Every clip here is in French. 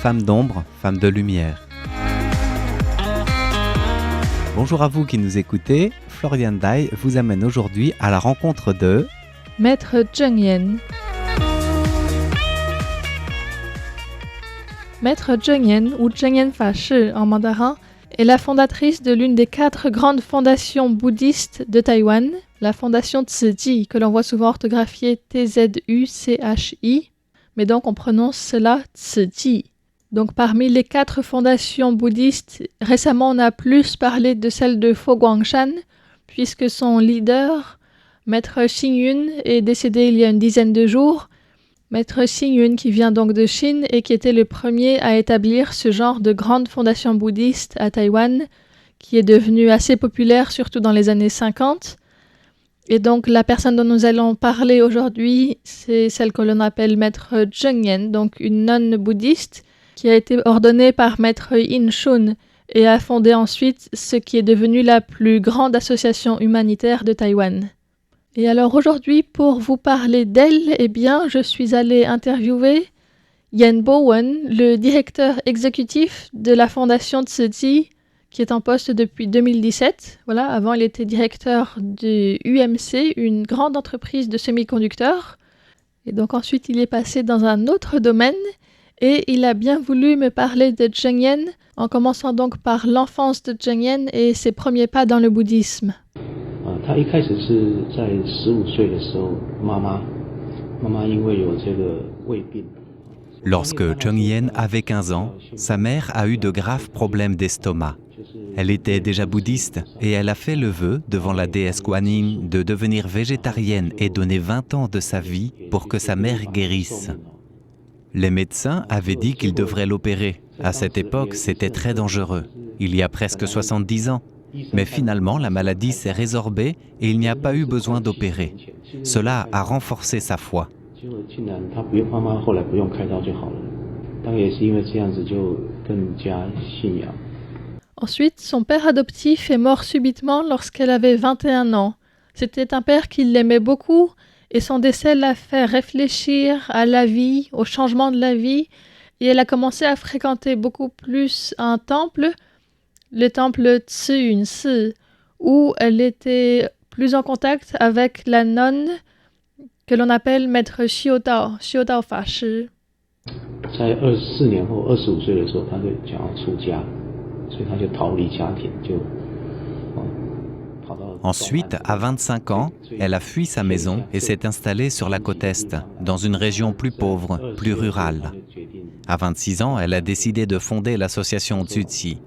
femme d'ombre, femme de lumière. Bonjour à vous qui nous écoutez, Florian Dai vous amène aujourd'hui à la rencontre de Maître Zheng Yan. Maître Zheng Yan, ou Zheng Yan Fashi en mandarin, est la fondatrice de l'une des 4 grandes fondations bouddhistes de Taïwan, la fondation Tzu Chi, que l'on voit souvent orthographiée Tzuchi, mais donc on prononce cela Tzu Chi. Donc parmi les 4 fondations bouddhistes, récemment on a plus parlé de celle de Fo Guangshan, puisque son leader, Maître Xing Yun, est décédé il y a une dizaine de jours. Maître Xing Yun qui vient donc de Chine et qui était le premier à établir ce genre de grande fondation bouddhiste à Taïwan, qui est devenue assez populaire surtout dans les années 50. Et donc la personne dont nous allons parler aujourd'hui, c'est celle que l'on appelle Maître Zheng Yan, donc une nonne bouddhiste, qui a été ordonnée par Maître Yin Shun et a fondé ensuite ce qui est devenu la plus grande association humanitaire de Taïwan. Et alors aujourd'hui, pour vous parler d'elle, eh bien, je suis allée interviewer Yan Bowen, le directeur exécutif de la fondation Tzu Chi, qui est en poste depuis 2017. Voilà, avant, il était directeur de UMC, une grande entreprise de semi-conducteurs. Et donc ensuite, il est passé dans un autre domaine. Et il a bien voulu me parler de Zheng Yan, en commençant donc par l'enfance de Zheng Yan et ses premiers pas dans le bouddhisme. Lorsque Zheng Yan avait 15 ans, sa mère a eu de graves problèmes d'estomac. Elle était déjà bouddhiste et elle a fait le vœu devant la déesse Guanyin de devenir végétarienne et donner 20 ans de sa vie pour que sa mère guérisse. Les médecins avaient dit qu'ils devraient l'opérer. À cette époque, c'était très dangereux. Il y a presque 70 ans. Mais finalement, la maladie s'est résorbée et il n'y a pas eu besoin d'opérer. Cela a renforcé sa foi. Ensuite, son père adoptif est mort subitement lorsqu'elle avait 21 ans. C'était un père qui l'aimait beaucoup et son décès l'a fait réfléchir à la vie, au changement de la vie, et elle a commencé à fréquenter beaucoup plus un temple, le temple Tzu Yun Si, où elle était plus en contact avec la nonne que l'on appelle Maître Xiu Dao Fashi. Ensuite, à 25 ans, elle a fui sa maison et s'est installée sur la côte Est, dans une région plus pauvre, plus rurale. À 26 ans, elle a décidé de fonder l'association Tzu Chi.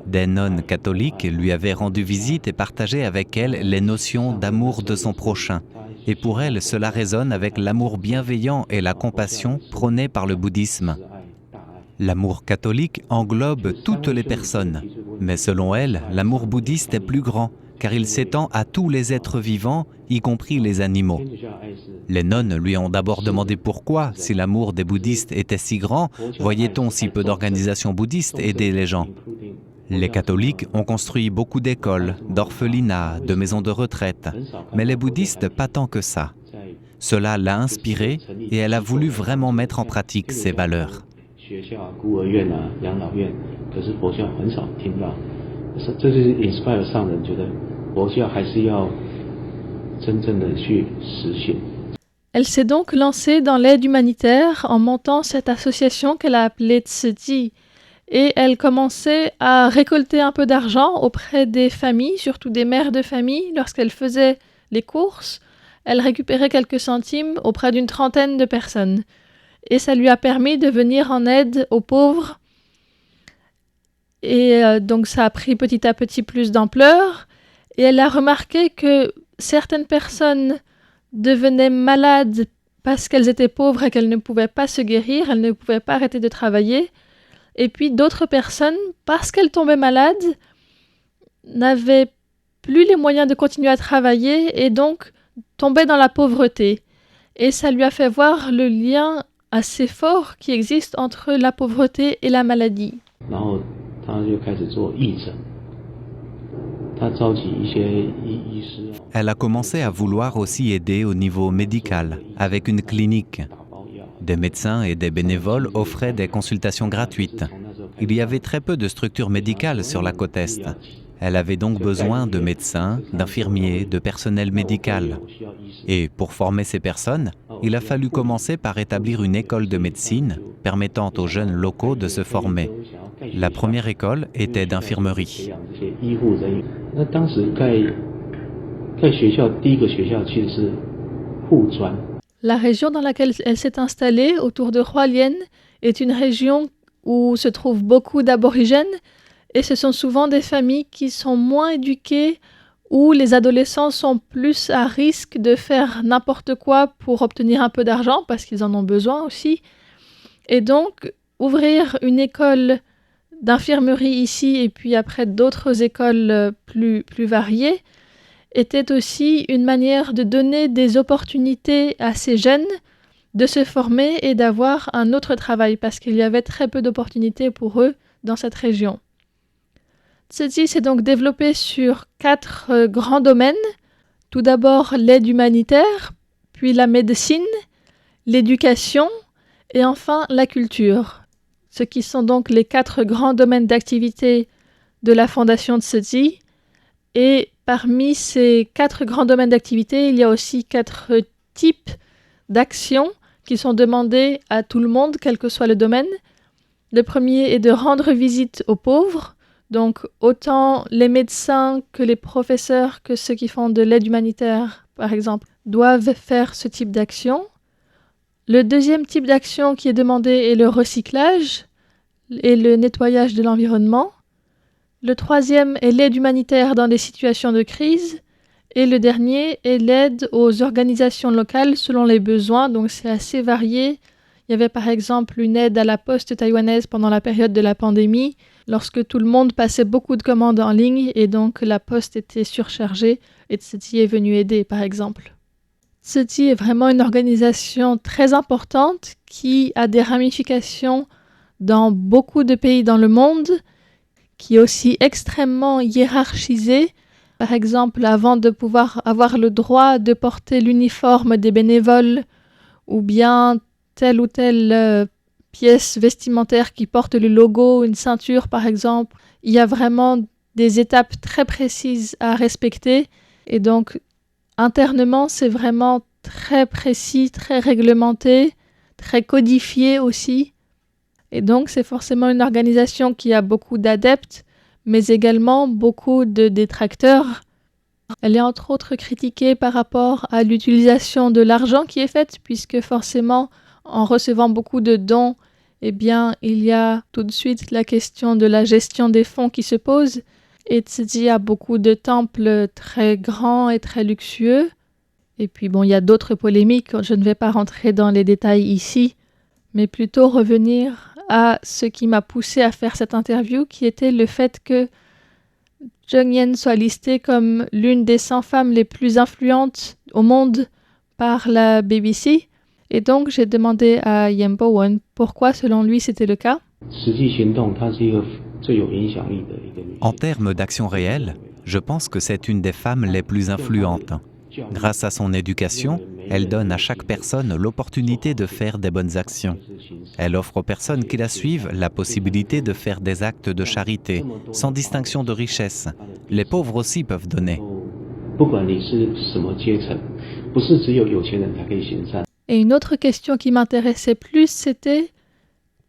Des nonnes catholiques lui avaient rendu visite et partagé avec elle les notions d'amour de son prochain. Et pour elle, cela résonne avec l'amour bienveillant et la compassion prônés par le bouddhisme. L'amour catholique englobe toutes les personnes, mais selon elle, l'amour bouddhiste est plus grand, car il s'étend à tous les êtres vivants, y compris les animaux. Les nonnes lui ont d'abord demandé pourquoi, si l'amour des bouddhistes était si grand, voyait-on si peu d'organisations bouddhistes aider les gens. Les catholiques ont construit beaucoup d'écoles, d'orphelinats, de maisons de retraite, mais les bouddhistes pas tant que ça. Cela l'a inspirée et elle a voulu vraiment mettre en pratique ces valeurs. Elle s'est donc lancée dans l'aide humanitaire en montant cette association qu'elle a appelée Tzu Chi. Et elle commençait à récolter un peu d'argent auprès des familles, surtout des mères de famille. Lorsqu'elle faisait les courses, elle récupérait quelques centimes auprès d'une trentaine de personnes. Et ça lui a permis de venir en aide aux pauvres. Et donc ça a pris petit à petit plus d'ampleur. Et elle a remarqué que certaines personnes devenaient malades parce qu'elles étaient pauvres et qu'elles ne pouvaient pas se guérir, elles ne pouvaient pas arrêter de travailler. Et puis d'autres personnes, parce qu'elles tombaient malades, n'avaient plus les moyens de continuer à travailler et donc tombaient dans la pauvreté. Et ça lui a fait voir le lien assez fort qui existe entre la pauvreté et la maladie. Elle a commencé à vouloir aussi aider au niveau médical, avec une clinique. Des médecins et des bénévoles offraient des consultations gratuites. Il y avait très peu de structures médicales sur la côte Est. Elle avait donc besoin de médecins, d'infirmiers, de personnel médical. Et pour former ces personnes, il a fallu commencer par établir une école de médecine permettant aux jeunes locaux de se former. La première école était d'infirmerie. La région dans laquelle elle s'est installée, autour de Hualien, est une région où se trouvent beaucoup d'aborigènes et ce sont souvent des familles qui sont moins éduquées, où les adolescents sont plus à risque de faire n'importe quoi pour obtenir un peu d'argent parce qu'ils en ont besoin aussi. Et donc, ouvrir une école d'infirmerie ici et puis après d'autres écoles plus variées était aussi une manière de donner des opportunités à ces jeunes de se former et d'avoir un autre travail parce qu'il y avait très peu d'opportunités pour eux dans cette région. Tzu Chi s'est donc développé sur 4 grands domaines. Tout d'abord l'aide humanitaire, puis la médecine, l'éducation et enfin la culture. Ce qui sont donc les 4 grands domaines d'activité de la Fondation Tzu Chi. Et parmi ces 4 grands domaines d'activité, il y a aussi 4 types d'actions qui sont demandées à tout le monde, quel que soit le domaine. Le premier est de rendre visite aux pauvres. Donc, autant les médecins que les professeurs, que ceux qui font de l'aide humanitaire, par exemple, doivent faire ce type d'action. Le deuxième type d'action qui est demandé est le recyclage et le nettoyage de l'environnement. Le troisième est l'aide humanitaire dans des situations de crise. Et le dernier est l'aide aux organisations locales selon les besoins. Donc, c'est assez varié. Il y avait par exemple une aide à la poste taïwanaise pendant la période de la pandémie, lorsque tout le monde passait beaucoup de commandes en ligne et donc la poste était surchargée et Tzu Chi est venu aider par exemple. Tzu Chi est vraiment une organisation très importante qui a des ramifications dans beaucoup de pays dans le monde, qui est aussi extrêmement hiérarchisée. Par exemple, avant de pouvoir avoir le droit de porter l'uniforme des bénévoles ou bien telle ou telle pièce vestimentaire qui porte le logo, une ceinture par exemple. Il y a vraiment des étapes très précises à respecter et donc internement c'est vraiment très précis, très réglementé, très codifié aussi. Et donc c'est forcément une organisation qui a beaucoup d'adeptes mais également beaucoup de détracteurs. Elle est entre autres critiquée par rapport à l'utilisation de l'argent qui est faite puisque forcément en recevant beaucoup de dons, eh bien, il y a tout de suite la question de la gestion des fonds qui se pose. Et Tzu Chi a beaucoup de temples très grands et très luxueux. Et puis, bon, il y a d'autres polémiques. Je ne vais pas rentrer dans les détails ici, mais plutôt revenir à ce qui m'a poussé à faire cette interview, qui était le fait que Zheng Yan soit listée comme l'une des 100 femmes les plus influentes au monde par la BBC. Et donc, j'ai demandé à Yan Bo-won pourquoi, selon lui, c'était le cas. En termes d'action réelle, je pense que c'est une des femmes les plus influentes. Grâce à son éducation, elle donne à chaque personne l'opportunité de faire des bonnes actions. Elle offre aux personnes qui la suivent la possibilité de faire des actes de charité, sans distinction de richesse. Les pauvres aussi peuvent donner. Et une autre question qui m'intéressait plus, c'était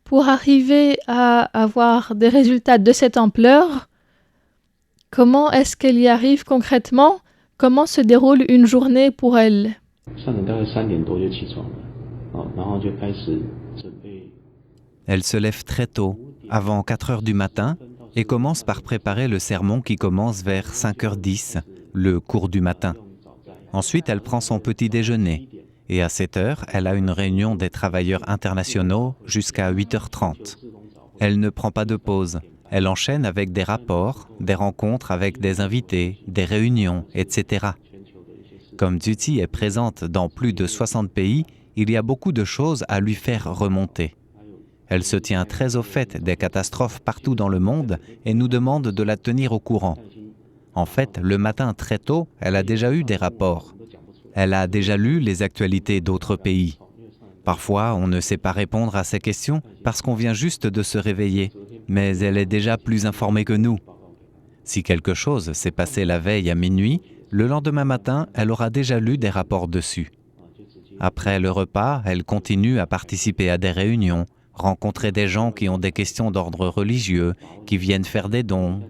pour arriver à avoir des résultats de cette ampleur, comment est-ce qu'elle y arrive concrètement? Comment se déroule une journée pour elle? Elle se lève très tôt, avant 4 heures du matin, et commence par préparer le sermon qui commence vers 5h10, le cours du matin. Ensuite, elle prend son petit déjeuner. Et à 7 heures, elle a une réunion des travailleurs internationaux jusqu'à 8h30. Elle ne prend pas de pause. Elle enchaîne avec des rapports, des rencontres avec des invités, des réunions, etc. Comme Tzu Chi est présente dans plus de 60 pays, il y a beaucoup de choses à lui faire remonter. Elle se tient très au fait des catastrophes partout dans le monde et nous demande de la tenir au courant. En fait, le matin très tôt, elle a déjà eu des rapports. Elle a déjà lu les actualités d'autres pays. Parfois, on ne sait pas répondre à ces questions parce qu'on vient juste de se réveiller, mais elle est déjà plus informée que nous. Si quelque chose s'est passé la veille à minuit, le lendemain matin, elle aura déjà lu des rapports dessus. Après le repas, elle continue à participer à des réunions, rencontrer des gens qui ont des questions d'ordre religieux, qui viennent faire des dons.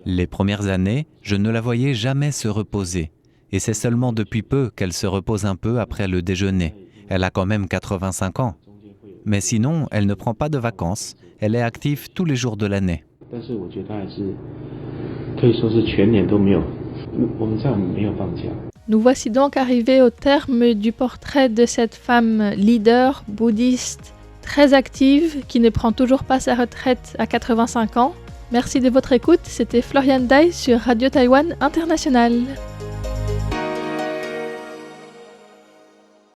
Les premières années, je ne la voyais jamais se reposer. Et c'est seulement depuis peu qu'elle se repose un peu après le déjeuner. Elle a quand même 85 ans. Mais sinon, elle ne prend pas de vacances. Elle est active tous les jours de l'année. Nous voici donc arrivés au terme du portrait de cette femme leader bouddhiste très active qui ne prend toujours pas sa retraite à 85 ans. Merci de votre écoute, c'était Florian Dai sur Radio Taïwan International.